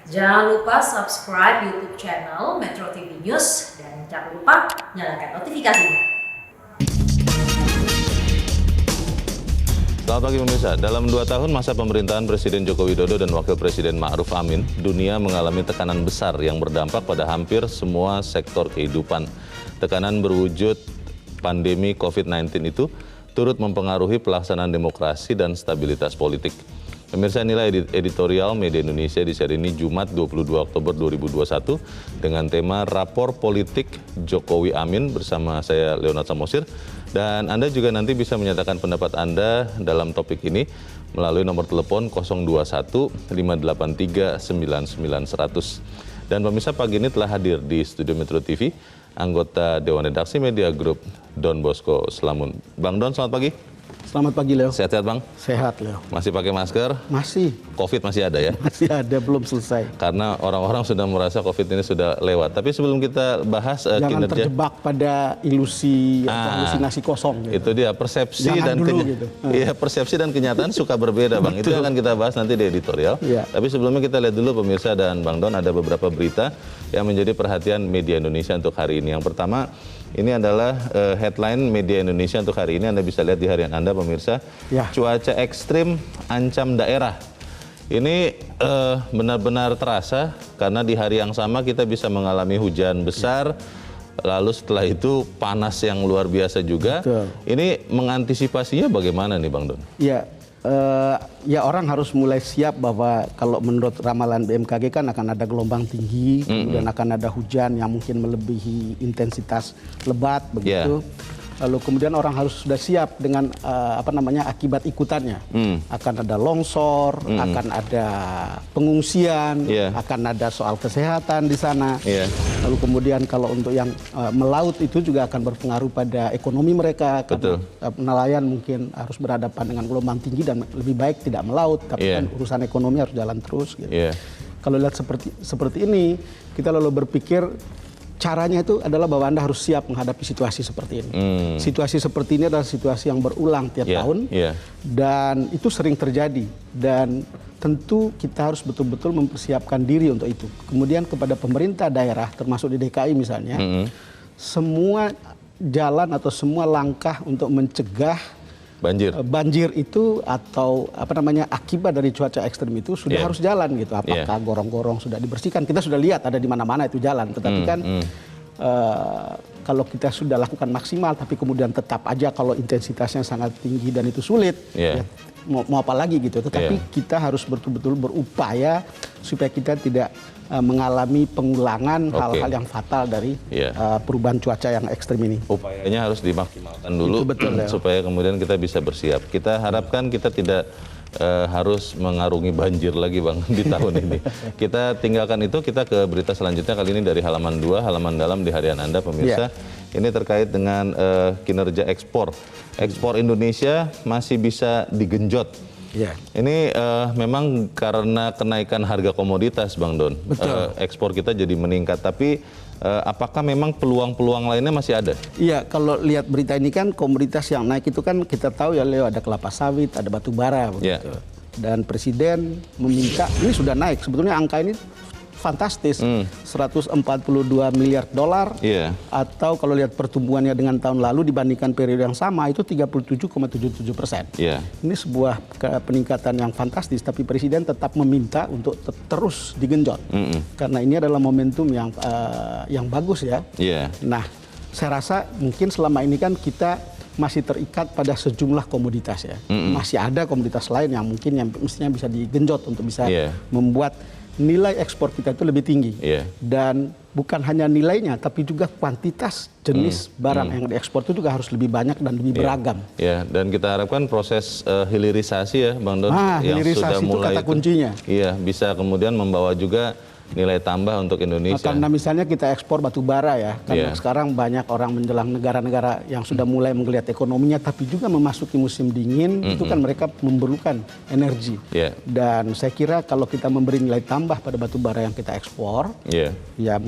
Jangan lupa subscribe YouTube channel Metro TV News dan jangan lupa nyalakan notifikasinya. Selamat pagi pemirsa, dalam 2 tahun masa pemerintahan Presiden Joko Widodo dan Wakil Presiden Ma'ruf Amin, dunia mengalami tekanan besar yang berdampak pada hampir semua sektor kehidupan. Tekanan berwujud pandemi COVID-19 itu turut mempengaruhi pelaksanaan demokrasi dan stabilitas politik. Pemirsa, nilai editorial Media Indonesia di seri ini Jumat 22 Oktober 2021 dengan tema Rapor Politik Jokowi Amin bersama saya Leonard Samosir. Dan Anda juga nanti bisa menyatakan pendapat Anda dalam topik ini melalui nomor telepon 021 583 99 100. Dan pemirsa, pagi ini telah hadir di studio Metro TV anggota Dewan Redaksi Media Group Don Bosco Slamun. Bang Don, selamat pagi. Selamat pagi, Leo. Sehat-sehat, Bang? Sehat, Leo. Masih pakai masker? Masih. COVID masih ada ya? Masih ada, belum selesai. Karena orang-orang sudah merasa COVID ini sudah lewat. Tapi sebelum kita bahas Jangan kinerja, terjebak pada ilusi atau halusinasi kosong. Gitu. itu dia persepsi Jangan dan dulu, gitu. Iya, persepsi dan kenyataan suka berbeda, Bang. Itu akan kita bahas nanti di editorial. Iya. Tapi sebelumnya kita lihat dulu pemirsa dan Bang Don, ada beberapa berita yang menjadi perhatian media Indonesia untuk hari ini. Yang pertama, ini adalah headline media Indonesia untuk hari ini. Anda bisa lihat di harian Anda, pemirsa. Ya. Cuaca ekstrim ancam daerah. Ini benar-benar terasa karena di hari yang sama kita bisa mengalami hujan besar. Lalu setelah itu panas yang luar biasa juga. Betul. Ini mengantisipasinya bagaimana nih, Bang Don? Ya, ya orang harus mulai siap bahwa kalau menurut ramalan BMKG kan akan ada gelombang tinggi, kemudian akan ada hujan yang mungkin melebihi intensitas lebat begitu. Lalu kemudian orang harus sudah siap dengan akibat ikutannya. Akan ada longsor, akan ada pengungsian, akan ada soal kesehatan di sana. Lalu kemudian kalau untuk yang melaut itu juga akan berpengaruh pada ekonomi mereka. Karena nelayan mungkin harus berhadapan dengan gelombang tinggi dan lebih baik tidak melaut, tapi kan urusan ekonomi harus jalan terus. Gitu. Kalau lihat seperti ini, kita lalu berpikir caranya itu adalah bahwa Anda harus siap menghadapi situasi seperti ini. Situasi seperti ini adalah situasi yang berulang tiap tahun dan itu sering terjadi dan tentu kita harus betul-betul mempersiapkan diri untuk itu. Kemudian kepada pemerintah daerah termasuk di DKI misalnya, semua jalan atau semua langkah untuk mencegah banjir itu atau akibat dari cuaca ekstrem itu sudah harus jalan gitu. Apakah gorong-gorong sudah dibersihkan? Kita sudah lihat ada di mana-mana itu jalan. Tetapi kan kalau kita sudah lakukan maksimal, tapi kemudian tetap aja kalau intensitasnya sangat tinggi dan itu sulit, ya, mau apa lagi gitu. Tetapi kita harus betul-betul berupaya supaya kita tidak mengalami pengulangan hal-hal yang fatal dari perubahan cuaca yang ekstrim ini. Upayanya harus dimaksimalkan dulu supaya kemudian kita bisa bersiap. Kita harapkan kita tidak harus mengarungi banjir lagi, Bang, di tahun ini. Kita tinggalkan itu, kita ke berita selanjutnya kali ini dari halaman 2, halaman dalam di harian Anda, pemirsa. Ini terkait dengan kinerja ekspor. Ekspor Indonesia masih bisa digenjot. Ini memang karena kenaikan harga komoditas, Bang Don. Ekspor kita jadi meningkat, tapi apakah memang peluang-peluang lainnya masih ada? Iya, kalau lihat berita ini kan komoditas yang naik itu kan kita tahu ya, Leo, ada kelapa sawit, ada batu bara begitu. Dan Presiden meminta, ini sudah naik, sebetulnya angka ini fantastis, 142 miliar dolar, atau kalau lihat pertumbuhannya dengan tahun lalu dibandingkan periode yang sama itu 37,77%. Ini sebuah peningkatan yang fantastis, tapi Presiden tetap meminta untuk terus digenjot, karena ini adalah momentum yang bagus ya. Nah, saya rasa mungkin selama ini kan kita masih terikat pada sejumlah komoditas ya, masih ada komoditas lain yang mungkin yang mestinya bisa digenjot untuk bisa membuat nilai ekspor kita itu lebih tinggi. Dan bukan hanya nilainya, tapi juga kuantitas jenis barang yang diekspor itu juga harus lebih banyak dan lebih beragam. Dan kita harapkan proses hilirisasi ya, Bang Don, yang hilirisasi sudah mulai itu kata kuncinya. Bisa kemudian membawa juga nilai tambah untuk Indonesia. Karena misalnya kita ekspor batu bara ya, karena sekarang banyak orang menjelang negara-negara yang sudah mulai menggeliat ekonominya, tapi juga memasuki musim dingin, itu kan mereka memerlukan energi. Dan saya kira kalau kita memberi nilai tambah pada batu bara yang kita ekspor, ya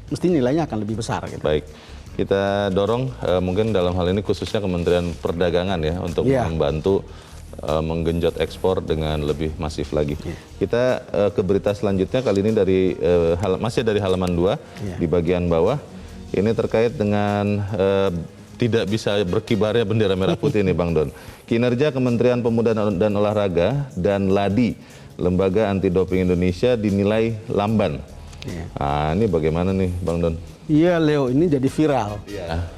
mesti nilainya akan lebih besar. Gitu. Baik, kita dorong mungkin dalam hal ini khususnya Kementerian Perdagangan ya, untuk membantu menggenjot ekspor dengan lebih masif lagi. Kita ke berita selanjutnya kali ini masih dari halaman 2 di bagian bawah. Ini terkait dengan tidak bisa berkibarnya bendera merah putih ini Bang Don. Kinerja Kementerian Pemuda dan Olahraga dan LADI, Lembaga Anti Doping Indonesia, dinilai lamban. Nah, ini bagaimana nih Bang Don? Iya Leo, ini jadi viral.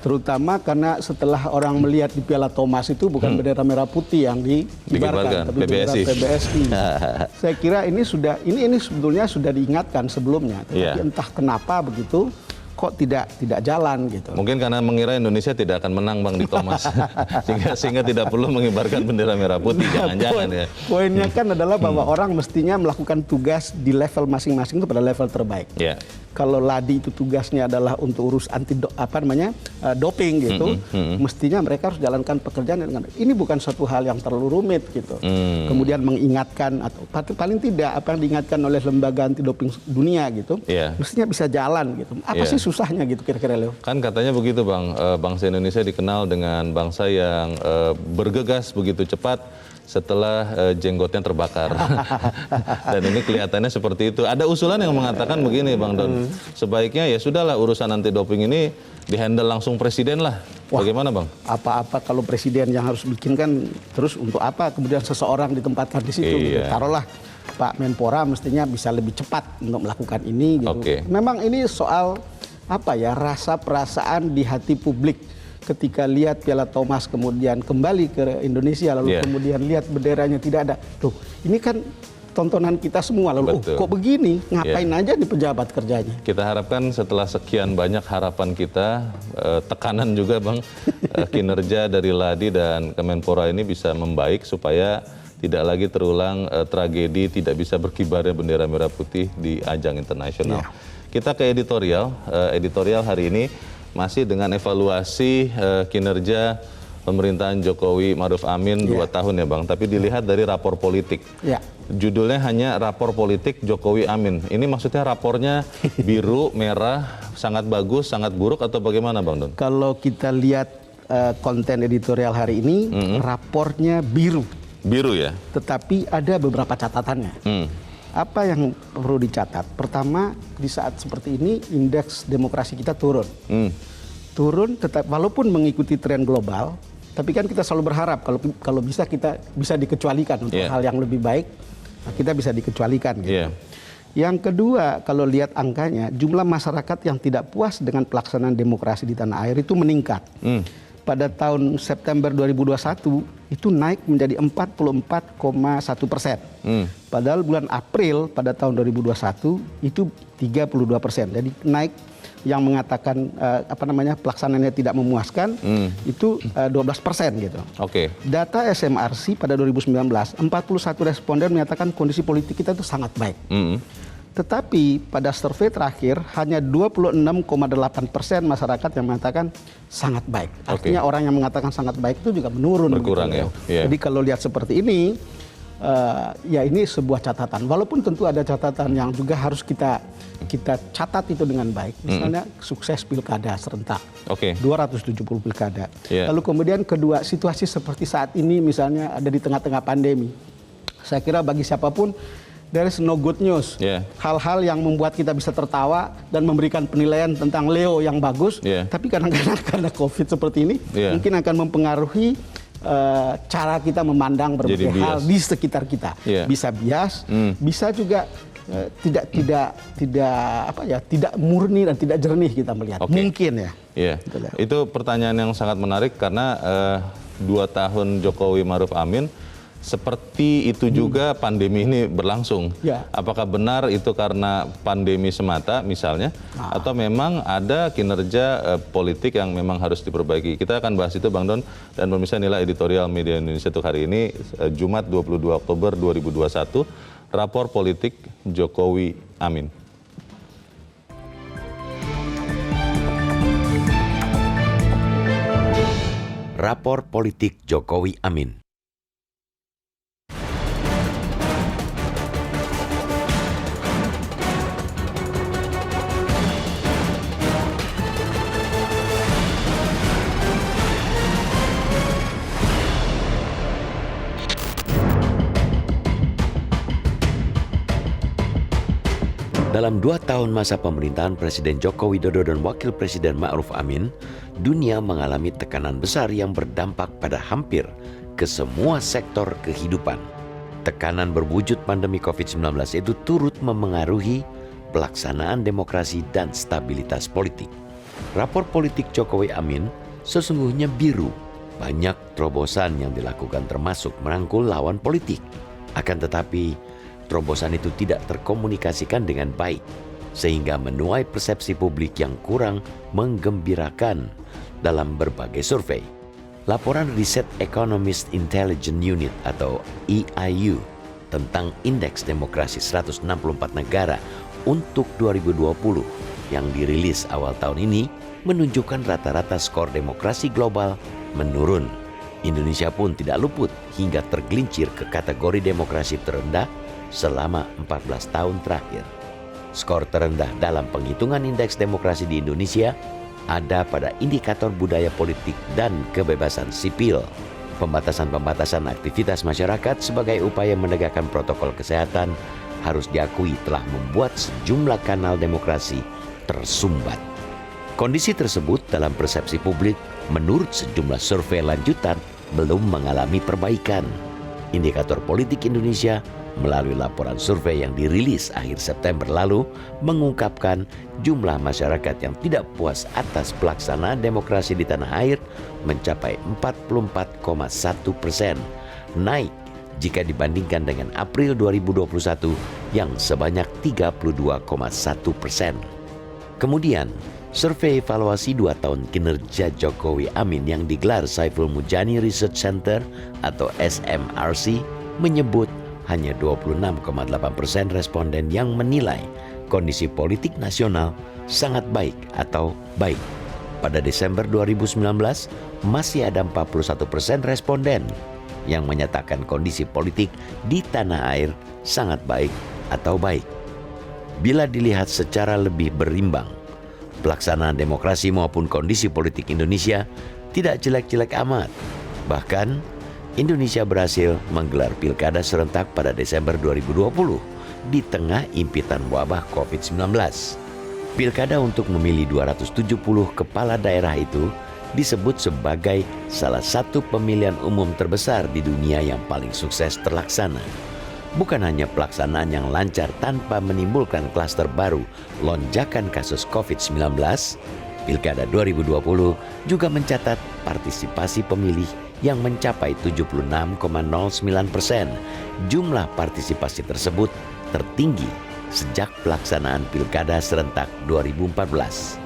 Terutama karena setelah orang melihat di Piala Thomas itu bukan bendera merah putih yang dikibarkan, tapi bendera PBSI. Saya kira ini sebetulnya sudah diingatkan sebelumnya, tapi entah kenapa begitu kok tidak jalan gitu. Mungkin karena mengira Indonesia tidak akan menang Bang di Thomas, sehingga tidak perlu mengibarkan bendera merah putih. Jangan-jangan ya. Poinnya kan adalah bahwa orang mestinya melakukan tugas di level masing-masing itu pada level terbaik. Kalau LADI itu tugasnya adalah untuk urus doping gitu, mestinya mereka harus jalankan pekerjaan dengan ini bukan suatu hal yang terlalu rumit gitu. Kemudian mengingatkan atau paling tidak apa yang diingatkan oleh lembaga anti doping dunia gitu, mestinya bisa jalan gitu. Apa sih susahnya gitu kira-kira Leo? Kan katanya begitu Bang, bangsa Indonesia dikenal dengan bangsa yang bergegas begitu cepat setelah jenggotnya terbakar. Dan ini kelihatannya seperti itu. Ada usulan yang mengatakan begini Bang Don, sebaiknya ya sudahlah urusan anti doping ini dihandle langsung presiden lah. Bagaimana Bang? Apa-apa kalau presiden yang harus bikin kan, terus untuk apa kemudian seseorang ditempatkan di situ? Gitu. Taruhlah Pak Menpora mestinya bisa lebih cepat untuk melakukan ini gitu. Memang ini soal rasa perasaan di hati publik ketika lihat Piala Thomas kemudian kembali ke Indonesia lalu kemudian lihat benderanya tidak ada. Tuh, ini kan tontonan kita semua lalu kok begini? Ngapain aja di pejabat kerjanya? Kita harapkan setelah sekian banyak harapan kita, tekanan juga Bang, kinerja dari LADI dan Kemenpora ini bisa membaik supaya tidak lagi terulang tragedi tidak bisa berkibarnya bendera merah putih di ajang internasional. Kita ke editorial. Editorial hari ini masih dengan evaluasi kinerja pemerintahan Jokowi Ma'ruf Amin 2 tahun ya Bang. Tapi dilihat dari rapor politik. Judulnya hanya rapor politik Jokowi Amin. Ini maksudnya rapornya biru, merah, sangat bagus, sangat buruk atau bagaimana Bang Don? Kalau kita lihat konten editorial hari ini, rapornya biru. Biru ya? Tetapi ada beberapa catatannya. Apa yang perlu dicatat? Pertama, di saat seperti ini indeks demokrasi kita turun. Turun tetap walaupun mengikuti tren global, tapi kan kita selalu berharap kalau bisa kita bisa dikecualikan untuk hal yang lebih baik, kita bisa dikecualikan gitu. Yang kedua, kalau lihat angkanya, jumlah masyarakat yang tidak puas dengan pelaksanaan demokrasi di tanah air itu meningkat. Pada tahun September 2021 itu naik menjadi 44,1%. Padahal bulan April pada tahun 2021 itu 32%. Jadi naik yang mengatakan pelaksanaannya tidak memuaskan itu 12% gitu. Data SMRC pada 2019 41 responden menyatakan kondisi politik kita itu sangat baik. Tetapi pada survei terakhir hanya 26,8% masyarakat yang mengatakan sangat baik. Artinya orang yang mengatakan sangat baik itu juga menurun. Berkurang gitu, ya. Jadi kalau lihat seperti ini, ya ini sebuah catatan. Walaupun tentu ada catatan yang juga harus kita catat itu dengan baik. Misalnya sukses pilkada serentak, 270 pilkada. Lalu kemudian kedua, situasi seperti saat ini misalnya ada di tengah-tengah pandemi. Saya kira bagi siapapun, there is no good news. Hal-hal yang membuat kita bisa tertawa dan memberikan penilaian tentang Leo yang bagus, tapi kadang-kadang karena COVID seperti ini, mungkin akan mempengaruhi cara kita memandang berbagai hal di sekitar kita. Bisa bias, bisa juga tidak murni dan tidak jernih kita melihat. Mungkin ya. Itu pertanyaan yang sangat menarik karena 2 tahun Jokowi Ma'ruf Amin seperti itu juga pandemi ini berlangsung. Apakah benar itu karena pandemi semata misalnya, atau memang ada kinerja politik yang memang harus diperbaiki? Kita akan bahas itu Bang Don, dan pemirsa, inilah editorial Media Indonesia untuk hari ini, Jumat 22 Oktober 2021, rapor politik Jokowi Amin. Rapor politik Jokowi Amin. Dalam 2 tahun masa pemerintahan Presiden Joko Widodo dan Wakil Presiden Ma'ruf Amin, dunia mengalami tekanan besar yang berdampak pada hampir ke semua sektor kehidupan. Tekanan berwujud pandemi COVID-19 itu turut memengaruhi pelaksanaan demokrasi dan stabilitas politik. Rapor politik Jokowi Amin sesungguhnya biru. Banyak terobosan yang dilakukan termasuk merangkul lawan politik. Akan tetapi, terobosan itu tidak terkomunikasikan dengan baik, sehingga menuai persepsi publik yang kurang menggembirakan dalam berbagai survei. Laporan Riset Economist Intelligence Unit atau EIU tentang Indeks Demokrasi 164 negara untuk 2020 yang dirilis awal tahun ini menunjukkan rata-rata skor demokrasi global menurun. Indonesia pun tidak luput hingga tergelincir ke kategori demokrasi terendah selama 14 tahun terakhir. Skor terendah dalam penghitungan indeks demokrasi di Indonesia ada pada indikator budaya politik dan kebebasan sipil. Pembatasan-pembatasan aktivitas masyarakat sebagai upaya menegakkan protokol kesehatan harus diakui telah membuat sejumlah kanal demokrasi tersumbat. Kondisi tersebut dalam persepsi publik menurut sejumlah survei lanjutan belum mengalami perbaikan. Indikator politik Indonesia melalui laporan survei yang dirilis akhir September lalu mengungkapkan jumlah masyarakat yang tidak puas atas pelaksanaan demokrasi di tanah air mencapai 44,1%, naik jika dibandingkan dengan April 2021 yang sebanyak 32,1%. Kemudian, survei evaluasi 2 tahun kinerja Jokowi Amin yang digelar Saiful Mujani Research Center atau SMRC menyebut hanya 26,8% responden yang menilai kondisi politik nasional sangat baik atau baik. Pada Desember 2019, masih ada 41% responden yang menyatakan kondisi politik di tanah air sangat baik atau baik. Bila dilihat secara lebih berimbang, pelaksanaan demokrasi maupun kondisi politik Indonesia tidak jelek-jelek amat. Bahkan, Indonesia berhasil menggelar pilkada serentak pada Desember 2020 di tengah impitan wabah COVID-19. Pilkada untuk memilih 270 kepala daerah itu disebut sebagai salah satu pemilihan umum terbesar di dunia yang paling sukses terlaksana. Bukan hanya pelaksanaan yang lancar tanpa menimbulkan klaster baru lonjakan kasus COVID-19, Pilkada 2020 juga mencatat partisipasi pemilih yang mencapai 76,09%. Jumlah partisipasi tersebut tertinggi sejak pelaksanaan Pilkada serentak 2014.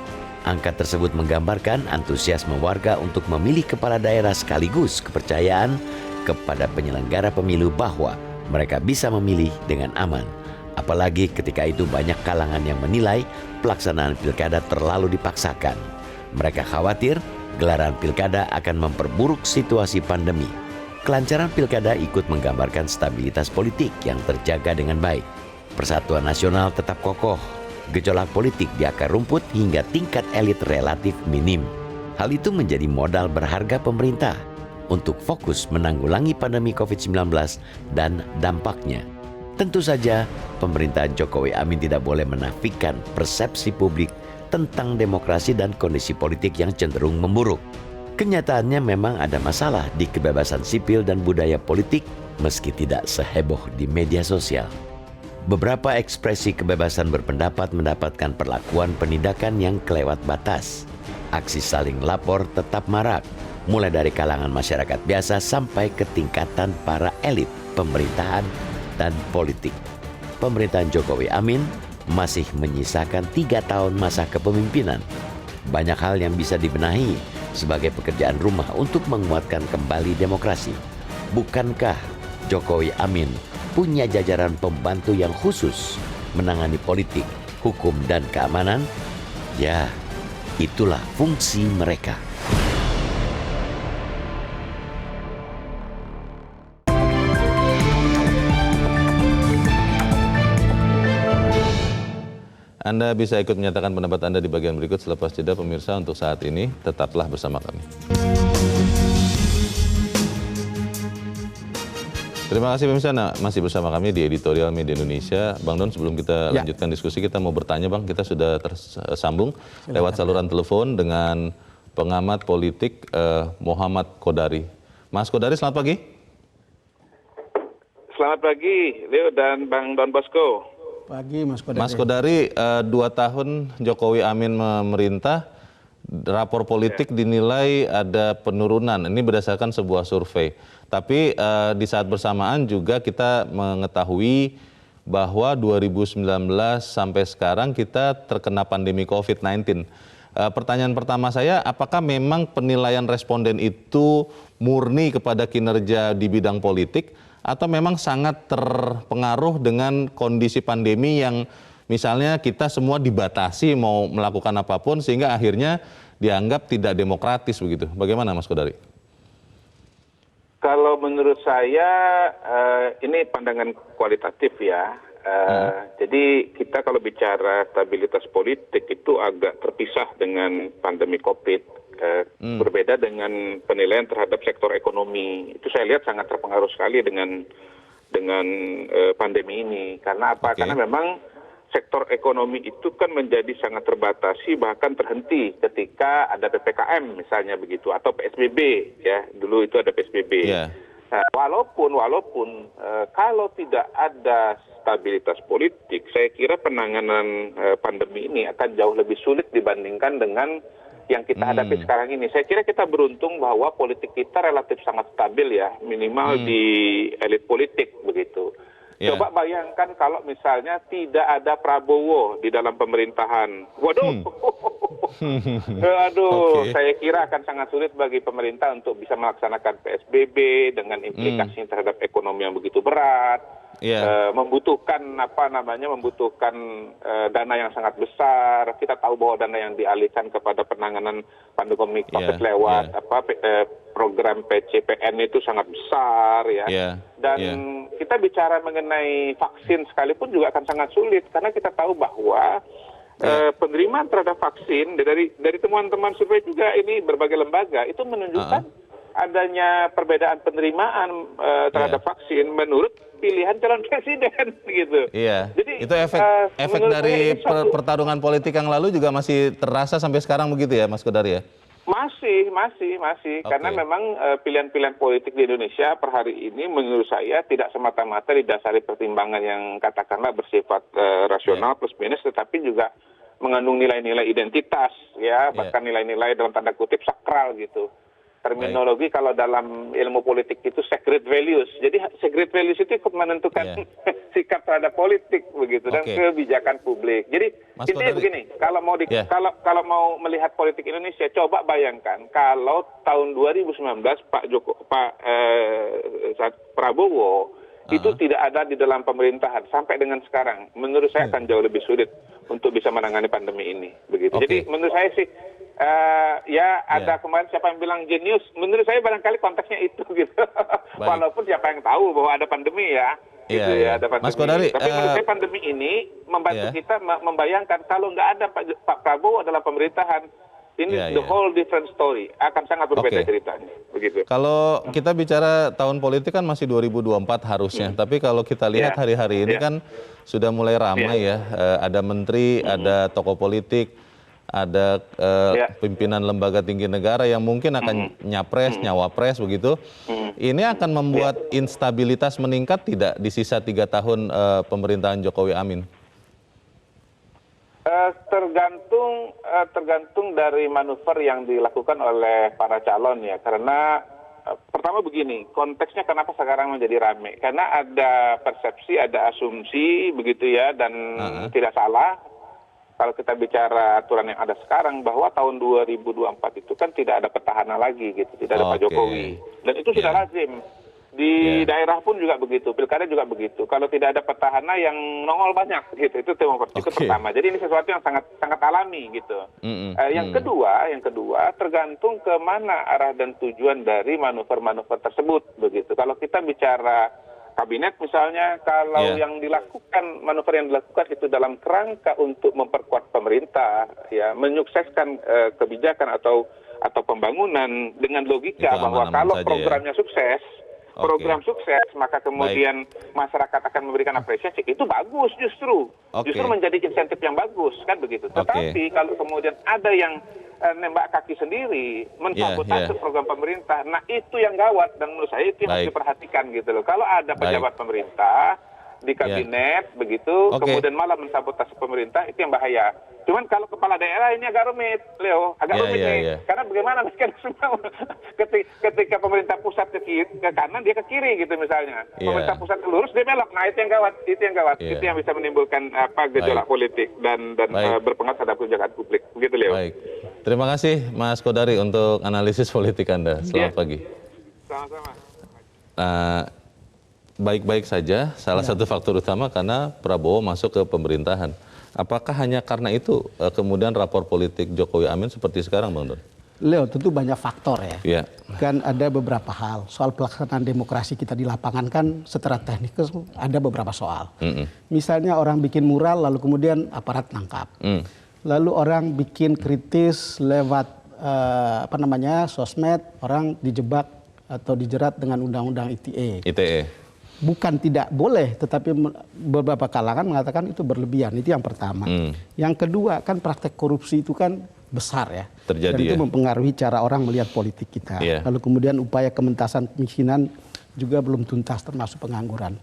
Angka tersebut menggambarkan antusiasme warga untuk memilih kepala daerah sekaligus kepercayaan kepada penyelenggara pemilu bahwa mereka bisa memilih dengan aman. Apalagi ketika itu banyak kalangan yang menilai pelaksanaan Pilkada terlalu dipaksakan. Mereka khawatir gelaran pilkada akan memperburuk situasi pandemi. Kelancaran pilkada ikut menggambarkan stabilitas politik yang terjaga dengan baik. Persatuan nasional tetap kokoh. Gejolak politik di akar rumput hingga tingkat elit relatif minim. Hal itu menjadi modal berharga pemerintah untuk fokus menanggulangi pandemi COVID-19 dan dampaknya. Tentu saja, pemerintahan Jokowi Amin tidak boleh menafikan persepsi publik tentang demokrasi dan kondisi politik yang cenderung memburuk. Kenyataannya memang ada masalah di kebebasan sipil dan budaya politik meski tidak seheboh di media sosial. Beberapa ekspresi kebebasan berpendapat mendapatkan perlakuan penindakan yang kelewat batas. Aksi saling lapor tetap marak, mulai dari kalangan masyarakat biasa sampai ke tingkatan para elit pemerintahan dan politik. Pemerintahan Jokowi Amin masih menyisakan 3 tahun masa kepemimpinan. Banyak hal yang bisa dibenahi sebagai pekerjaan rumah untuk menguatkan kembali demokrasi. Bukankah Jokowi Amin punya jajaran pembantu yang khusus menangani politik, hukum, dan keamanan? Ya, itulah fungsi mereka. Anda bisa ikut menyatakan pendapat Anda di bagian berikut selepas jeda. Pemirsa, untuk saat ini tetaplah bersama kami. Terima kasih pemirsa, masih bersama kami di Editorial Media Indonesia. Bang Don, sebelum kita lanjutkan diskusi, kita mau bertanya Bang, kita sudah tersambung lewat saluran telepon dengan pengamat politik Muhammad Kodari. Mas Kodari, selamat pagi. Selamat pagi, Leo dan Bang Don Bosco. Pagi Mas Kodari. Mas Kodari, 2 tahun Jokowi Amin memerintah, rapor politik dinilai ada penurunan. Ini berdasarkan sebuah survei. Tapi di saat bersamaan juga kita mengetahui bahwa 2019 sampai sekarang kita terkena pandemi COVID-19. Pertanyaan pertama saya, apakah memang penilaian responden itu murni kepada kinerja di bidang politik atau memang sangat terpengaruh dengan kondisi pandemi yang misalnya kita semua dibatasi mau melakukan apapun sehingga akhirnya dianggap tidak demokratis begitu. Bagaimana Mas Kodari? Kalau menurut saya ini pandangan kualitatif ya. Jadi kita kalau bicara stabilitas politik itu agak terpisah dengan pandemi COVID. Berbeda dengan penilaian terhadap sektor ekonomi. Itu saya lihat sangat terpengaruh sekali dengan pandemi ini. Karena apa? Karena memang sektor ekonomi itu kan menjadi sangat terbatasi, bahkan terhenti ketika ada PPKM misalnya begitu, atau PSBB ya, dulu itu ada PSBB. Nah, walaupun kalau tidak ada stabilitas politik, saya kira penanganan pandemi ini akan jauh lebih sulit dibandingkan dengan yang kita hadapi sekarang ini. Saya kira kita beruntung bahwa politik kita relatif sangat stabil ya, minimal di elit politik begitu. Coba bayangkan kalau misalnya tidak ada Prabowo di dalam pemerintahan. Waduh, saya kira akan sangat sulit bagi pemerintah untuk bisa melaksanakan PSBB dengan implikasi terhadap ekonomi yang begitu berat. Membutuhkan membutuhkan dana yang sangat besar. Kita tahu bahwa dana yang dialihkan kepada penanganan pandemi COVID lewat program PCPN itu sangat besar ya. Dan kita bicara mengenai vaksin sekalipun juga akan sangat sulit karena kita tahu bahwa penerimaan terhadap vaksin dari temuan-temuan survei juga ini berbagai lembaga itu menunjukkan adanya perbedaan penerimaan terhadap vaksin menurut pilihan calon presiden gitu. Jadi itu efek dari pertarungan politik yang lalu juga masih terasa sampai sekarang begitu ya Mas Kodari ya? Masih. Karena memang pilihan-pilihan politik di Indonesia per hari ini menurut saya tidak semata-mata didasari pertimbangan yang katakanlah bersifat rasional plus minus, tetapi juga mengandung nilai-nilai identitas ya, bahkan nilai-nilai dalam tanda kutip sakral gitu. Terminologi kalau dalam ilmu politik itu sacred values. Jadi sacred values itu menentukan sikap terhadap politik begitu dan kebijakan publik. Jadi intinya begini, kalau mau melihat politik Indonesia, coba bayangkan kalau tahun 2019 Prabowo itu tidak ada di dalam pemerintahan sampai dengan sekarang. Menurut saya akan jauh lebih sulit untuk bisa menangani pandemi ini. Begitu. Jadi menurut saya sih ada kemarin siapa yang bilang jenius, menurut saya barangkali konteksnya itu gitu. Walaupun siapa yang tahu bahwa ada pandemi ya. Ada pandemi. Mas Kodari, tapi menurut saya pandemi ini membantu kita membayangkan kalau nggak ada Pak Prabowo dalam pemerintahan, ini the whole different story, akan sangat berbeda ceritanya. Begitu. Kalau kita bicara tahun politik kan masih 2024 harusnya, tapi kalau kita lihat hari-hari ini kan sudah mulai ramai ya, ada menteri, ada tokoh politik, ada pimpinan lembaga tinggi negara yang mungkin akan nyapres, nyawapres begitu. Ini akan membuat instabilitas meningkat tidak di sisa 3 tahun pemerintahan Jokowi Amin? Tergantung dari manuver yang dilakukan oleh para calon ya. Karena pertama begini, konteksnya kenapa sekarang menjadi ramai? Karena ada persepsi, ada asumsi begitu ya, dan tidak salah kalau kita bicara aturan yang ada sekarang bahwa tahun 2024 itu kan tidak ada petahana lagi gitu, tidak ada Pak Jokowi. Dan itu sudah lazim. Di daerah pun juga begitu, pilkada juga begitu. Kalau tidak ada petahana yang nongol banyak gitu, itu pertama. Jadi ini sesuatu yang sangat alami gitu. Yang kedua tergantung ke mana arah dan tujuan dari manuver-manuver tersebut begitu. Kalau kita bicara kabinet misalnya, kalau yang dilakukan, manuver yang dilakukan itu dalam kerangka untuk memperkuat pemerintah, ya, menyukseskan kebijakan atau pembangunan dengan logika bahwa kalau programnya sukses, program sukses, maka kemudian masyarakat akan memberikan apresiasi, itu bagus justru. Justru menjadi insentif yang bagus, kan begitu. Tetapi kalau kemudian ada yang nembak kaki sendiri, mensabotase program pemerintah, nah itu yang gawat, dan menurut saya itu yang harus diperhatikan gitu loh. Kalau ada pejabat pemerintah di kabinet begitu, kemudian malah mensabotase pemerintah, itu yang bahaya. Cuman kalau kepala daerah ini agak rumit, Leo, agak rumit nih. Karena bagaimana mekanisme ketika pemerintah pusat ke kanan, dia ke kiri gitu misalnya. Pemerintah pusat lurus, dia belok. Nah itu yang gawat, itu yang bisa menimbulkan gejolak politik dan berpengaruh terhadap kebijakan publik. Begitu, Leo. Baik. Terima kasih Mas Kodari untuk analisis politik Anda. Selamat pagi. Sama-sama. Baik-baik saja, salah satu faktor utama karena Prabowo masuk ke pemerintahan. Apakah hanya karena itu kemudian rapor politik Jokowi Amin seperti sekarang, Bang Don? Leo, tentu banyak faktor ya. Iya. Kan ada beberapa hal. Soal pelaksanaan demokrasi kita di lapangan kan secara teknis ada beberapa soal. Misalnya orang bikin mural lalu kemudian aparat nangkap. Lalu orang bikin kritis lewat sosmed, orang dijebak atau dijerat dengan undang-undang ITE. Bukan tidak boleh, tetapi beberapa kalangan mengatakan itu berlebihan. Itu yang pertama. Yang kedua kan praktek korupsi itu kan besar ya. Terjadi. Dan itu mempengaruhi cara orang melihat politik kita. Lalu kemudian upaya kementasan kemiskinan juga belum tuntas, termasuk pengangguran.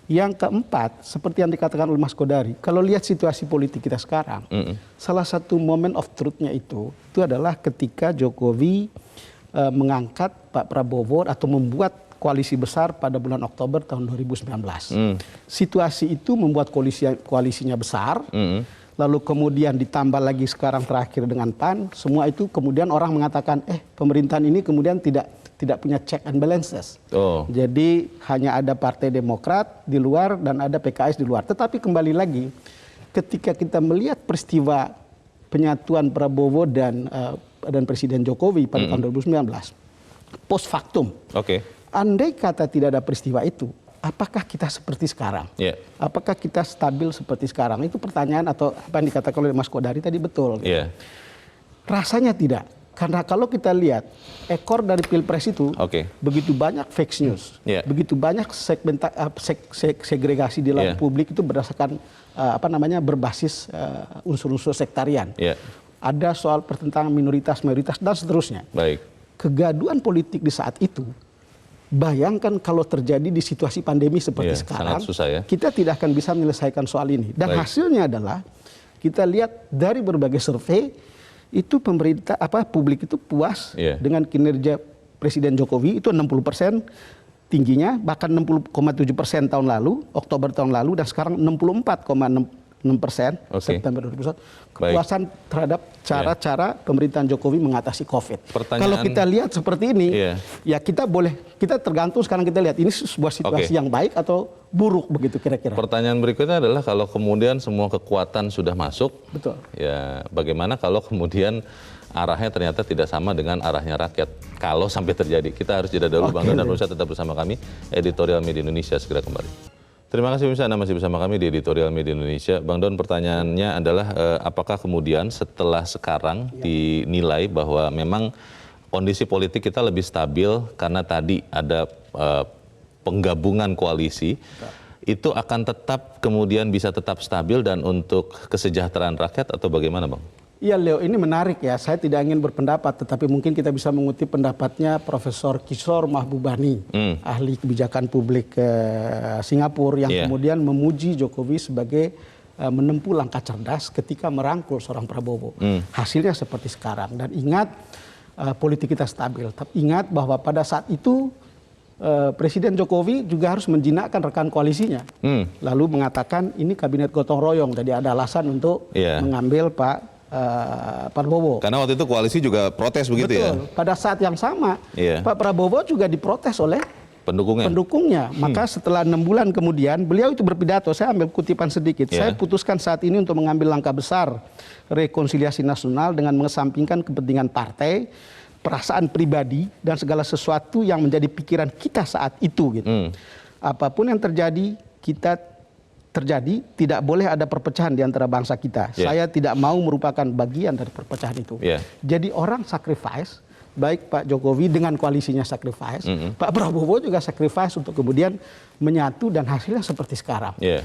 Yang keempat, seperti yang dikatakan oleh Mas Kodari, kalau lihat situasi politik kita sekarang, salah satu moment of truth-nya itu adalah ketika Jokowi mengangkat Pak Prabowo atau membuat koalisi besar pada bulan Oktober tahun 2019. Situasi itu membuat koalisinya besar, lalu kemudian ditambah lagi sekarang terakhir dengan PAN, semua itu kemudian orang mengatakan, pemerintahan ini kemudian tidak punya check and balances. Jadi hanya ada Partai Demokrat di luar dan ada PKS di luar. Tetapi kembali lagi, ketika kita melihat peristiwa penyatuan Prabowo dan Presiden Jokowi pada tahun 2019, post factum. Andai kata tidak ada peristiwa itu, apakah kita seperti sekarang? Apakah kita stabil seperti sekarang? Itu pertanyaan atau apa yang dikatakan oleh Mas Kodari tadi betul. Rasanya tidak. Karena kalau kita lihat ekor dari Pilpres itu begitu banyak fake news, begitu banyak segregasi di dalam publik itu berdasarkan berbasis unsur-unsur sektarian. Ada soal pertentangan minoritas, mayoritas dan seterusnya. Kegaduhan politik di saat itu, bayangkan kalau terjadi di situasi pandemi seperti sekarang, kita tidak akan bisa menyelesaikan soal ini. Dan hasilnya adalah kita lihat dari berbagai survei itu publik itu puas dengan kinerja Presiden Jokowi, itu 60% tingginya, bahkan 60,7% tahun lalu, Oktober tahun lalu, dan sekarang 64,6% September 2021. Kepuasan terhadap cara-cara pemerintahan Jokowi mengatasi COVID. Kalau kita lihat seperti ini, ya kita tergantung sekarang kita lihat ini sebuah situasi yang baik atau buruk begitu kira-kira. Pertanyaan berikutnya adalah kalau kemudian semua kekuatan sudah masuk, ya bagaimana kalau kemudian arahnya ternyata tidak sama dengan arahnya rakyat. Kalau sampai terjadi, kita harus jeda dulu. Bang Don dan Pemirsa tetap bersama kami. Editorial Media Indonesia segera kembali. Terima kasih pemirsa, Anda masih bersama kami di Editorial Media Indonesia. Bang Don, pertanyaannya adalah apakah kemudian setelah sekarang dinilai bahwa memang kondisi politik kita lebih stabil karena tadi ada penggabungan koalisi, itu akan tetap kemudian bisa tetap stabil dan untuk kesejahteraan rakyat atau bagaimana, Bang? Iya Leo, ini menarik ya. Saya tidak ingin berpendapat, tetapi mungkin kita bisa mengutip pendapatnya Profesor Kishore Mahbubani, ahli kebijakan publik Singapura, yang kemudian memuji Jokowi sebagai menempuh langkah cerdas ketika merangkul seorang Prabowo. Hasilnya seperti sekarang. Dan ingat, politik kita stabil. Tapi ingat bahwa pada saat itu Presiden Jokowi juga harus menjinakkan rekan koalisinya. Lalu mengatakan ini kabinet gotong royong. Jadi ada alasan untuk mengambil Pak Prabowo. Karena waktu itu koalisi juga protes begitu. Betul. Pada saat yang sama, Pak Prabowo juga diprotes oleh pendukungnya. Maka setelah 6 bulan kemudian, beliau itu berpidato, saya ambil kutipan sedikit. Saya putuskan saat ini untuk mengambil langkah besar rekonsiliasi nasional dengan mengesampingkan kepentingan partai, perasaan pribadi, dan segala sesuatu yang menjadi pikiran kita saat itu. Gitu. Apapun yang terjadi, tidak boleh ada perpecahan di antara bangsa kita. Saya tidak mau merupakan bagian dari perpecahan itu. Jadi orang sacrifice baik Pak Jokowi dengan koalisinya sacrifice, Pak Prabowo juga sacrifice untuk kemudian menyatu dan hasilnya seperti sekarang. Yeah.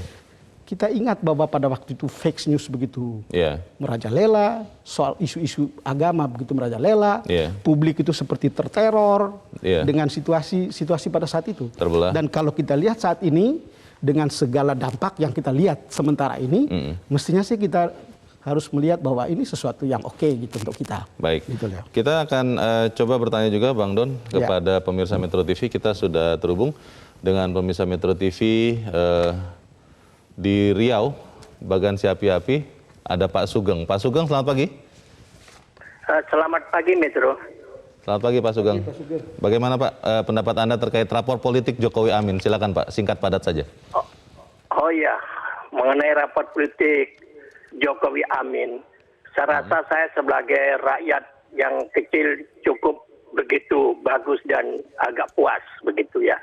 Kita ingat bahwa pada waktu itu fake news begitu Yeah. merajalela, soal isu-isu agama begitu merajalela, Yeah. publik itu seperti terteror Yeah. dengan situasi pada saat itu. Terbelah. Dan kalau kita lihat saat ini dengan segala dampak yang kita lihat sementara ini, mestinya sih kita harus melihat bahwa ini sesuatu yang oke gitu untuk kita. Baik, Gitu, Leo. kita akan coba bertanya juga Bang Don kepada pemirsa Metro TV. Kita sudah terhubung dengan pemirsa Metro TV di Riau, Bagan Si Api-Api, ada Pak Sugeng. Pak Sugeng, selamat pagi. Selamat pagi, Metro. Selamat pagi Pak Sugeng. Bagaimana Pak pendapat Anda terkait rapor politik Jokowi Amin? Silakan Pak, singkat padat saja. Oh ya, mengenai rapor politik Jokowi Amin, saya rasa saya sebagai rakyat yang kecil cukup begitu bagus dan agak puas begitu ya.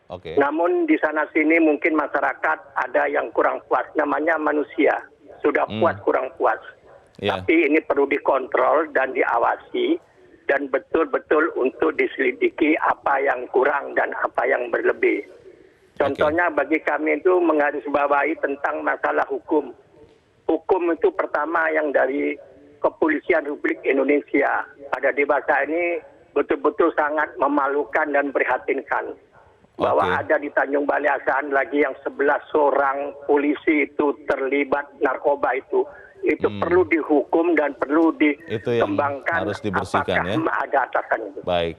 Oke. Namun di sana sini mungkin masyarakat ada yang kurang puas, namanya manusia. Sudah puas kurang puas. Ya. Tapi ini perlu dikontrol dan diawasi dan betul-betul untuk diselidiki apa yang kurang dan apa yang berlebih. Contohnya bagi kami itu menggarisbawahi tentang masalah hukum. Hukum itu pertama yang dari Kepolisian Republik Indonesia pada dewasa ini betul-betul sangat memalukan dan prihatinkan. Bahwa ada di Tanjung Balai Asahan lagi yang 11 orang polisi itu terlibat narkoba itu perlu dihukum dan perlu dikembangkan. Harus dibersihkan ya. Ada atasan itu. Baik.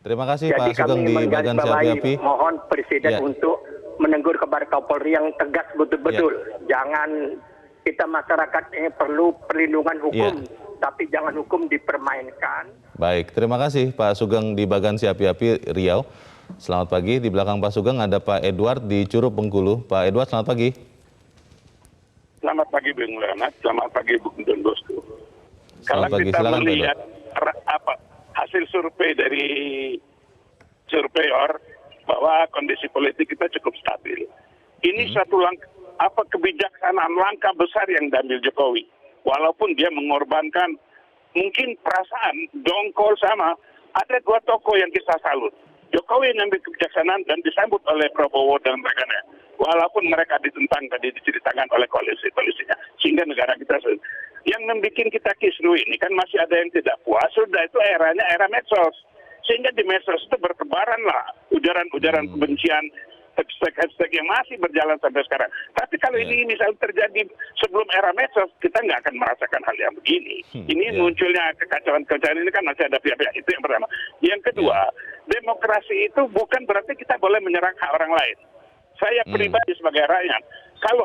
Terima kasih Jadi Pak Sugeng di Bagan Si Api-Api. Mohon Presiden untuk menegur kepada Kapolri yang tegas betul-betul. Jangan kita masyarakat ini perlu perlindungan hukum, tapi jangan hukum dipermainkan. Baik, terima kasih Pak Sugeng di Bagan Si Api-Api Riau. Selamat pagi, di belakang Pak Sugeng ada Pak Edward di Curup Bengkulu. Pak Edward, selamat pagi. Selamat pagi Bung Leonard, selamat pagi Bung Don Bosco. Kalau Selamat pagi, kita silakan, melihat hasil survei dari surveyor bahwa kondisi politik kita cukup stabil. Ini satu kebijaksanaan langkah besar yang diambil Jokowi. Walaupun dia mengorbankan mungkin perasaan dongkol sama, ada dua tokoh yang kita salut. Jokowi mengambil kebijaksanaan dan disambut oleh Prabowo dan rekannya. Walaupun mereka ditentang tadi diceritakan oleh koalisinya. Sehingga negara kita yang membuat kita kisruh ini kan masih ada yang tidak puas. Sudah itu eranya era medsos. Sehingga di medsos itu bertebaranlah ujaran-ujaran kebencian, hashtag yang masih berjalan sampai sekarang. Tapi kalau ini misalnya terjadi sebelum era medsos, kita nggak akan merasakan hal yang begini. Ini munculnya kekacauan-kekacauan ini kan masih ada pihak-pihak. Itu yang pertama. Yang kedua, demokrasi itu bukan berarti kita boleh menyerang hak orang lain. Saya pribadi sebagai rakyat, kalau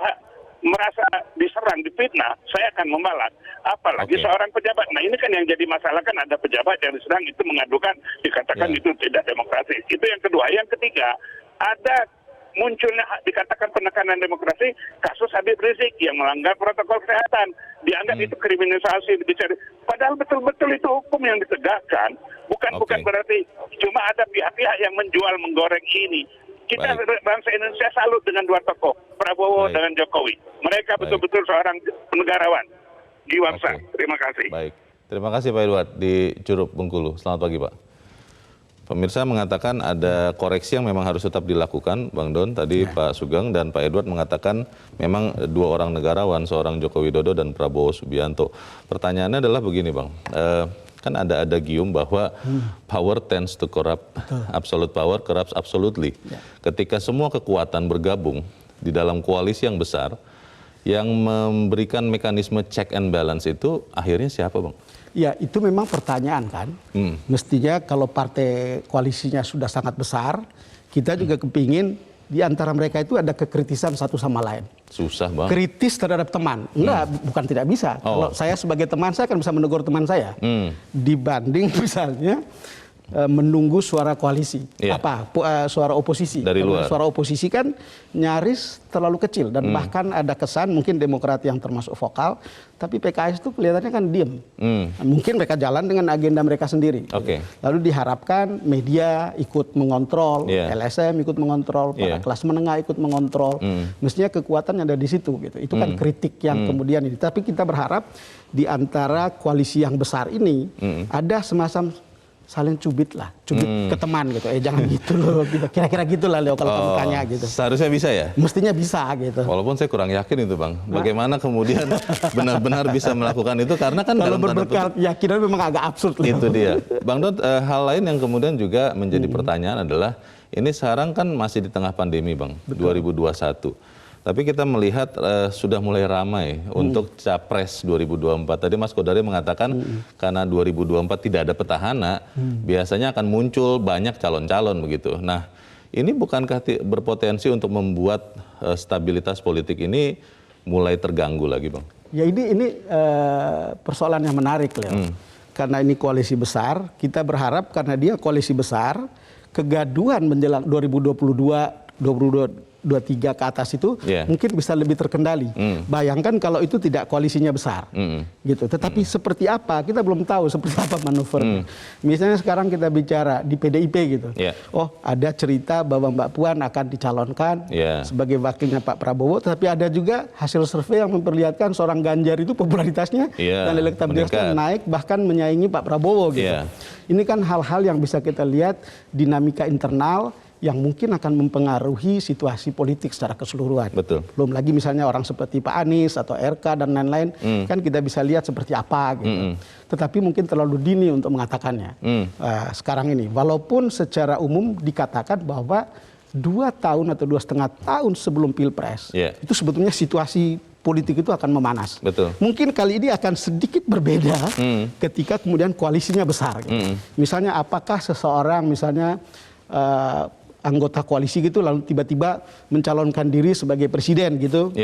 merasa diserang, difitnah, saya akan membalas. Apalagi seorang pejabat. Nah ini kan yang jadi masalah kan ada pejabat yang diserang itu mengadukan, dikatakan itu tidak demokratis. Itu yang kedua. Yang ketiga, ada munculnya dikatakan penekanan demokrasi kasus Habib Rizik yang melanggar protokol kesehatan. Dianggap itu kriminalisasi. Padahal betul-betul itu hukum yang ditegakkan. Bukan berarti cuma ada pihak-pihak yang menjual, menggoreng ini. Kita bangsa Indonesia salut dengan dua tokoh, Prabowo dengan Jokowi. Mereka betul-betul seorang negarawan, jiwa besar. Terima kasih. Baik, terima kasih Pak Edward di Curup Bengkulu. Selamat pagi Pak. Pemirsa mengatakan ada koreksi yang memang harus tetap dilakukan, Bang Don. Tadi Pak Sugeng dan Pak Edward mengatakan memang dua orang negarawan, seorang Joko Widodo dan Prabowo Subianto. Pertanyaannya adalah begini Bang, kan ada adagium bahwa power tends to corrupt, absolute power corrupts absolutely. Ketika semua kekuatan bergabung di dalam koalisi yang besar, yang memberikan mekanisme check and balance itu akhirnya siapa Bang? Ya itu memang pertanyaan kan. Mestinya kalau partai koalisinya sudah sangat besar, kita juga kepingin di antara mereka itu ada kekritisan satu sama lain. Susah Bang. Kritis terhadap teman. Enggak, bukan tidak bisa. Kalau saya sebagai teman, saya akan bisa menegur teman saya. Dibanding misalnya menunggu suara koalisi. Suara oposisi. Dari luar. Suara oposisi kan nyaris terlalu kecil. Dan bahkan ada kesan mungkin Demokrat yang termasuk vokal. Tapi PKS itu kelihatannya kan diem. Mungkin mereka jalan dengan agenda mereka sendiri. Lalu diharapkan media ikut mengontrol. LSM ikut mengontrol. Para kelas menengah ikut mengontrol. Mestinya kekuatan ada di situ. Gitu. Itu kan kritik yang kemudian ini. Tapi kita berharap di antara koalisi yang besar ini ada semacam saling cubit ke teman gitu. Jangan gitu loh, gitu. Kira-kira gitulah Leo kalau kamu tanya gitu. Seharusnya bisa ya? Mestinya bisa gitu. Walaupun saya kurang yakin itu Bang. Bagaimana kemudian benar-benar bisa melakukan itu karena kan Kalau dalam tanda berbekal keyakinan memang agak absurd. Leo. itu dia. Bang Dot, hal lain yang kemudian juga menjadi pertanyaan adalah ini sekarang kan masih di tengah pandemi Bang, 2021. Tapi kita melihat sudah mulai ramai untuk Capres 2024. Tadi Mas Kodari mengatakan karena 2024 tidak ada petahana, biasanya akan muncul banyak calon-calon begitu. Nah, ini bukankah berpotensi untuk membuat stabilitas politik ini mulai terganggu lagi, Bang? Ya ini persoalan yang menarik, Leo. Karena ini koalisi besar, kita berharap karena dia koalisi besar, kegaduhan menjelang 2023 ke atas itu mungkin bisa lebih terkendali. Bayangkan kalau itu tidak koalisinya besar, gitu. Tetapi seperti apa kita belum tahu seperti apa manuvernya. Misalnya sekarang kita bicara di PDIP gitu. Oh ada cerita bahwa Mbak Puan akan dicalonkan sebagai wakilnya Pak Prabowo, tapi ada juga hasil survei yang memperlihatkan seorang Ganjar itu popularitasnya dan elektabilitasnya naik bahkan menyaingi Pak Prabowo gitu. Ini kan hal-hal yang bisa kita lihat dinamika internal yang mungkin akan mempengaruhi situasi politik secara keseluruhan. Betul. Belum lagi misalnya orang seperti Pak Anies atau RK dan lain-lain, kan kita bisa lihat seperti apa gitu. Tetapi mungkin terlalu dini untuk mengatakannya. Sekarang ini, walaupun secara umum dikatakan bahwa 2 tahun atau 2,5 tahun sebelum Pilpres, itu sebetulnya situasi politik itu akan memanas. Betul. Mungkin kali ini akan sedikit berbeda ketika kemudian koalisinya besar. Gitu. Misalnya apakah seseorang misalnya anggota koalisi gitu lalu tiba-tiba mencalonkan diri sebagai presiden gitu,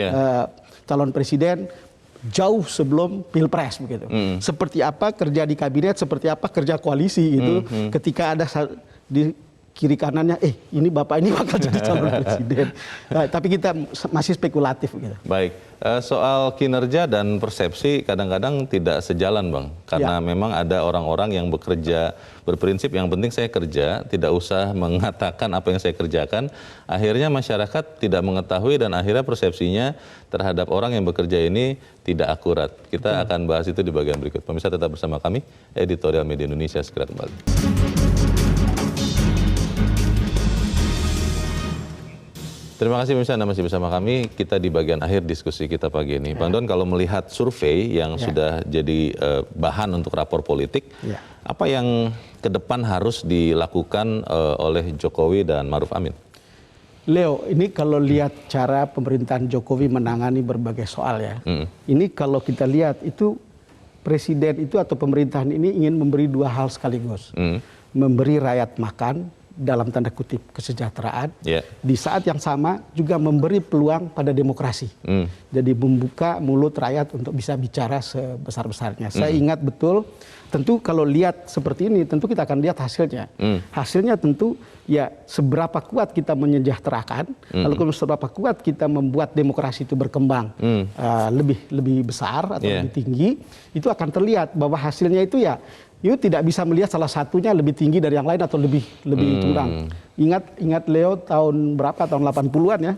calon presiden jauh sebelum Pilpres begitu. Seperti apa kerja di kabinet, seperti apa kerja koalisi gitu, ketika ada di kiri kanannya, ini bapak ini bakal jadi calon presiden. Tapi kita masih spekulatif gitu. Baik, soal kinerja dan persepsi kadang-kadang tidak sejalan Bang. Karena memang ada orang-orang yang bekerja berprinsip yang penting saya kerja, tidak usah mengatakan apa yang saya kerjakan. Akhirnya masyarakat tidak mengetahui dan akhirnya persepsinya terhadap orang yang bekerja ini tidak akurat. Kita akan bahas itu di bagian berikut. Pemirsa tetap bersama kami, Editorial Media Indonesia segera kembali. Terima kasih pemirsa Anda masih bersama kami. Kita di bagian akhir diskusi kita pagi ini. Bang Don, kalau melihat survei yang sudah jadi bahan untuk rapor politik, apa yang ke depan harus dilakukan oleh Jokowi dan Ma'ruf Amin? Leo, ini kalau lihat cara pemerintahan Jokowi menangani berbagai soal ya. Ini kalau kita lihat itu presiden itu atau pemerintahan ini ingin memberi 2 hal sekaligus. Memberi rakyat makan, dalam tanda kutip kesejahteraan, di saat yang sama juga memberi peluang pada demokrasi. Jadi membuka mulut rakyat untuk bisa bicara sebesar-besarnya. Saya ingat betul, tentu kalau lihat seperti ini, tentu kita akan lihat hasilnya. Hasilnya tentu ya seberapa kuat kita menyejahterakan, lalu seberapa kuat kita membuat demokrasi itu berkembang lebih besar atau lebih tinggi, itu akan terlihat bahwa hasilnya itu ya tidak bisa melihat salah satunya lebih tinggi dari yang lain atau lebih kurang. Ingat Leo tahun berapa, tahun 80-an ya.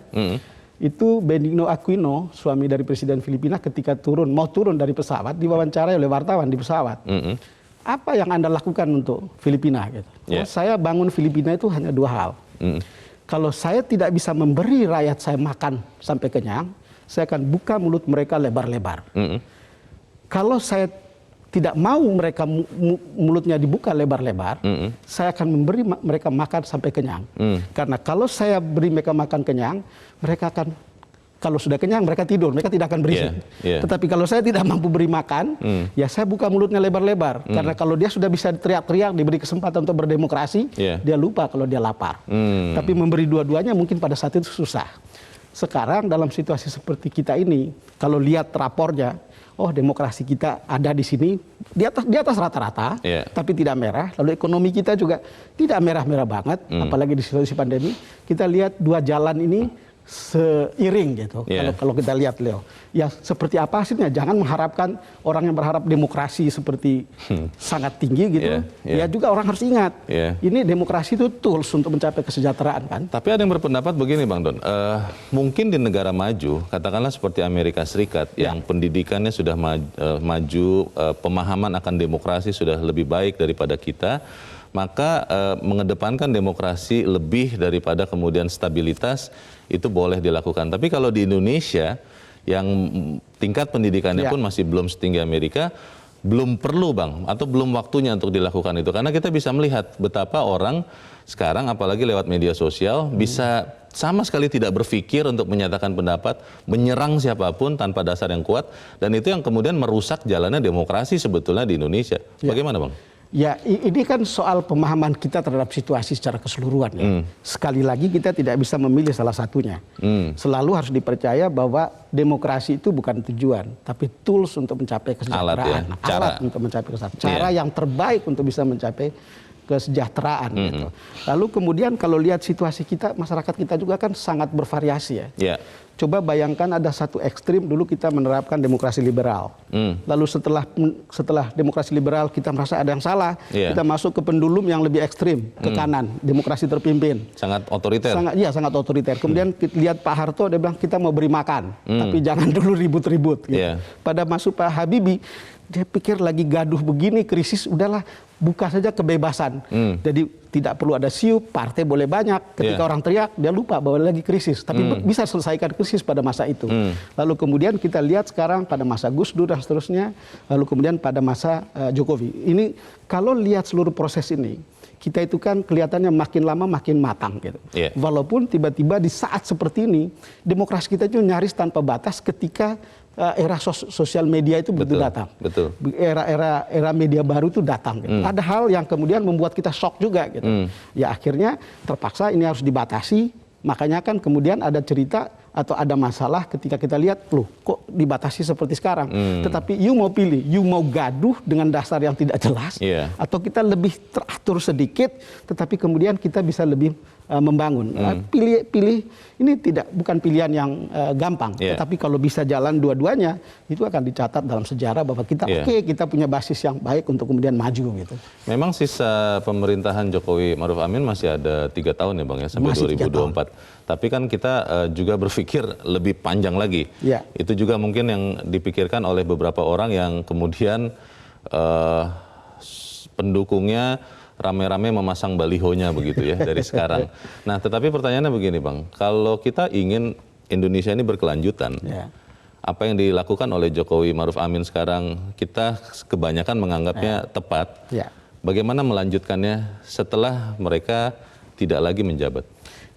Itu Benigno Aquino, suami dari Presiden Filipina, ketika mau turun dari pesawat, diwawancarai oleh wartawan di pesawat. Apa yang Anda lakukan untuk Filipina? Gitu. Saya bangun Filipina itu hanya 2 hal. Kalau saya tidak bisa memberi rakyat saya makan sampai kenyang, saya akan buka mulut mereka lebar-lebar. Kalau saya tidak mau mereka mulutnya dibuka lebar-lebar, saya akan memberi mereka makan sampai kenyang. Karena kalau saya beri mereka makan kenyang, mereka akan, kalau sudah kenyang mereka tidur, mereka tidak akan berisik. Tetapi kalau saya tidak mampu beri makan, ya saya buka mulutnya lebar-lebar. Karena kalau dia sudah bisa teriak-teriak, diberi kesempatan untuk berdemokrasi, dia lupa kalau dia lapar. Tapi memberi dua-duanya mungkin pada saat itu susah. Sekarang dalam situasi seperti kita ini, kalau lihat rapornya, demokrasi kita ada di sini di atas rata-rata, tapi tidak merah. Lalu ekonomi kita juga tidak merah-merah banget, apalagi di situasi pandemi. Kita lihat 2 jalan ini seiring gitu. Kalau kita lihat Leo, ya seperti apa hasilnya? Jangan mengharapkan orang yang berharap demokrasi seperti sangat tinggi gitu. Ya juga orang harus ingat, ini demokrasi itu tools untuk mencapai kesejahteraan kan. Tapi ada yang berpendapat begini Bang Don, mungkin di negara maju, katakanlah seperti Amerika Serikat yang pendidikannya sudah maju, pemahaman akan demokrasi sudah lebih baik daripada kita, maka mengedepankan demokrasi lebih daripada kemudian stabilitas itu boleh dilakukan. Tapi kalau di Indonesia yang tingkat pendidikannya pun masih belum setinggi Amerika, belum perlu Bang, atau belum waktunya untuk dilakukan itu. Karena kita bisa melihat betapa orang sekarang apalagi lewat media sosial bisa sama sekali tidak berpikir untuk menyatakan pendapat, menyerang siapapun tanpa dasar yang kuat, dan itu yang kemudian merusak jalannya demokrasi sebetulnya di Indonesia. Bagaimana Bang? Ya, ini kan soal pemahaman kita terhadap situasi secara keseluruhan. Ya. Sekali lagi kita tidak bisa memilih salah satunya. Selalu harus dipercaya bahwa demokrasi itu bukan tujuan, tapi tools untuk mencapai kesejahteraan. Alat untuk mencapai kesejahteraan. Cara yang terbaik untuk bisa mencapai kesejahteraan. Gitu. Lalu kemudian kalau lihat situasi kita, masyarakat kita juga kan sangat bervariasi ya. Coba bayangkan ada satu ekstrim, dulu kita menerapkan demokrasi liberal. Lalu setelah demokrasi liberal kita merasa ada yang salah, kita masuk ke pendulum yang lebih ekstrim, ke kanan, demokrasi terpimpin. Sangat otoriter. Sangat otoriter. Kemudian kita lihat Pak Harto, dia bilang kita mau beri makan, tapi jangan dulu ribut-ribut. Gitu. Pada masuk Pak Habibie, dia pikir lagi gaduh begini, krisis, udahlah buka saja kebebasan. Jadi tidak perlu ada siup, partai boleh banyak. Ketika orang teriak, dia lupa bahwa lagi krisis. Tapi bisa selesaikan krisis pada masa itu. Lalu kemudian kita lihat sekarang pada masa Gus Dur dan seterusnya. Lalu kemudian pada masa Jokowi. Ini kalau lihat seluruh proses ini, kita itu kan kelihatannya makin lama makin matang gitu. Walaupun tiba-tiba di saat seperti ini, demokrasi kita itu nyaris tanpa batas ketika era sosial media itu betul datang. Era media baru itu datang. Gitu. Ada hal yang kemudian membuat kita shock juga. Gitu. Ya akhirnya terpaksa ini harus dibatasi. Makanya kan kemudian ada cerita atau ada masalah ketika kita lihat, loh kok dibatasi seperti sekarang. Tetapi you mau pilih, you mau gaduh dengan dasar yang tidak jelas, atau kita lebih teratur sedikit, tetapi kemudian kita bisa lebih membangun. Pilih ini bukan pilihan yang gampang, tetapi kalau bisa jalan dua-duanya, itu akan dicatat dalam sejarah bahwa kita kita punya basis yang baik untuk kemudian maju gitu. Memang sisa pemerintahan Jokowi Ma'ruf Amin masih ada 3 tahun ya Bang ya, sampai masih 2024. Tapi kan kita juga berpikir lebih panjang lagi. Itu juga mungkin yang dipikirkan oleh beberapa orang yang kemudian pendukungnya rame-rame memasang balihonya begitu ya dari sekarang. Nah, tetapi pertanyaannya begini Bang, kalau kita ingin Indonesia ini berkelanjutan, apa yang dilakukan oleh Jokowi Ma'ruf Amin sekarang kita kebanyakan menganggapnya tepat. Bagaimana melanjutkannya setelah mereka tidak lagi menjabat?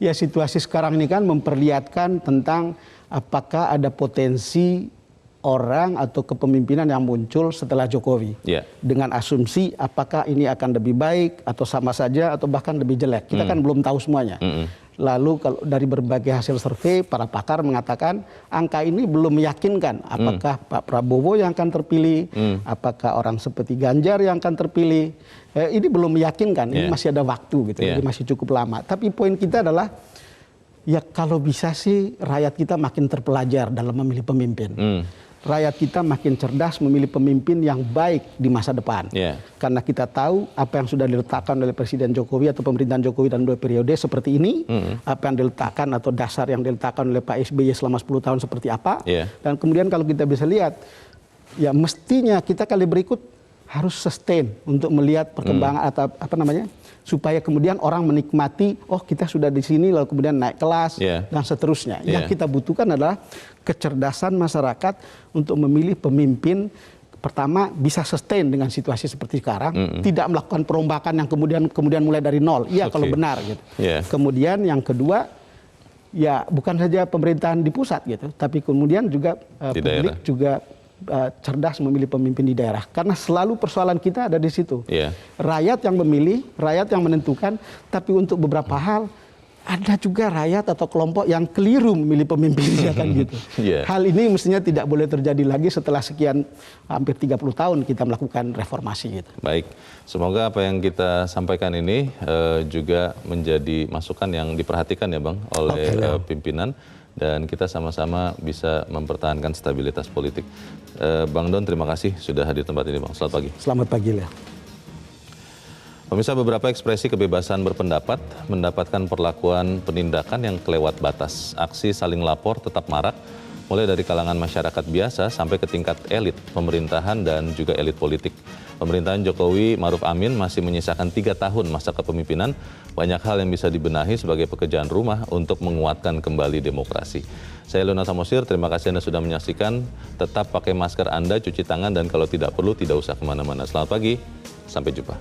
Ya, situasi sekarang ini kan memperlihatkan tentang apakah ada potensi orang atau kepemimpinan yang muncul setelah Jokowi. Dengan asumsi apakah ini akan lebih baik atau sama saja atau bahkan lebih jelek. Kita kan belum tahu semuanya. Lalu kalau dari berbagai hasil survei, para pakar mengatakan angka ini belum meyakinkan apakah Pak Prabowo yang akan terpilih, apakah orang seperti Ganjar yang akan terpilih. Ini belum meyakinkan, ini masih ada waktu gitu, jadi masih cukup lama. Tapi poin kita adalah, ya kalau bisa sih rakyat kita makin terpelajar dalam memilih pemimpin. Rakyat kita makin cerdas memilih pemimpin yang baik di masa depan. Karena kita tahu apa yang sudah diletakkan oleh Presiden Jokowi atau pemerintahan Jokowi dalam 2 periode seperti ini, apa yang diletakkan atau dasar yang diletakkan oleh Pak SBY selama 10 tahun seperti apa. Dan kemudian kalau kita bisa lihat, ya mestinya kita kali berikut harus sustain untuk melihat perkembangan atau apa namanya, supaya kemudian orang menikmati, oh kita sudah di sini lalu kemudian naik kelas dan seterusnya. Yang kita butuhkan adalah kecerdasan masyarakat untuk memilih pemimpin, pertama bisa sustain dengan situasi seperti sekarang, tidak melakukan perombakan yang kemudian mulai dari nol. Iya kalau benar gitu. Kemudian yang kedua, ya bukan saja pemerintahan di pusat gitu, tapi kemudian juga publik juga cerdas memilih pemimpin di daerah, karena selalu persoalan kita ada di situ. Rakyat yang memilih, rakyat yang menentukan, tapi untuk beberapa hal ada juga rakyat atau kelompok yang keliru memilih pemimpinnya kan gitu. Hal ini mestinya tidak boleh terjadi lagi setelah sekian hampir 30 tahun kita melakukan reformasi gitu. Baik, semoga apa yang kita sampaikan ini juga menjadi masukan yang diperhatikan ya Bang oleh pimpinan. dan kita sama-sama bisa mempertahankan stabilitas politik. Bang Don, terima kasih sudah hadir tempat ini, Bang. Selamat pagi. Selamat pagi, Lea. Pemirsa, beberapa ekspresi kebebasan berpendapat mendapatkan perlakuan penindakan yang kelewat batas. Aksi saling lapor tetap marak, mulai dari kalangan masyarakat biasa sampai ke tingkat elit pemerintahan dan juga elit politik. Pemerintahan Jokowi Ma'ruf Amin masih menyisakan 3 tahun masa kepemimpinan. Banyak hal yang bisa dibenahi sebagai pekerjaan rumah untuk menguatkan kembali demokrasi. Saya Leona Samosir, terima kasih Anda sudah menyaksikan. Tetap pakai masker Anda, cuci tangan, dan kalau tidak perlu tidak usah kemana-mana. Selamat pagi, sampai jumpa.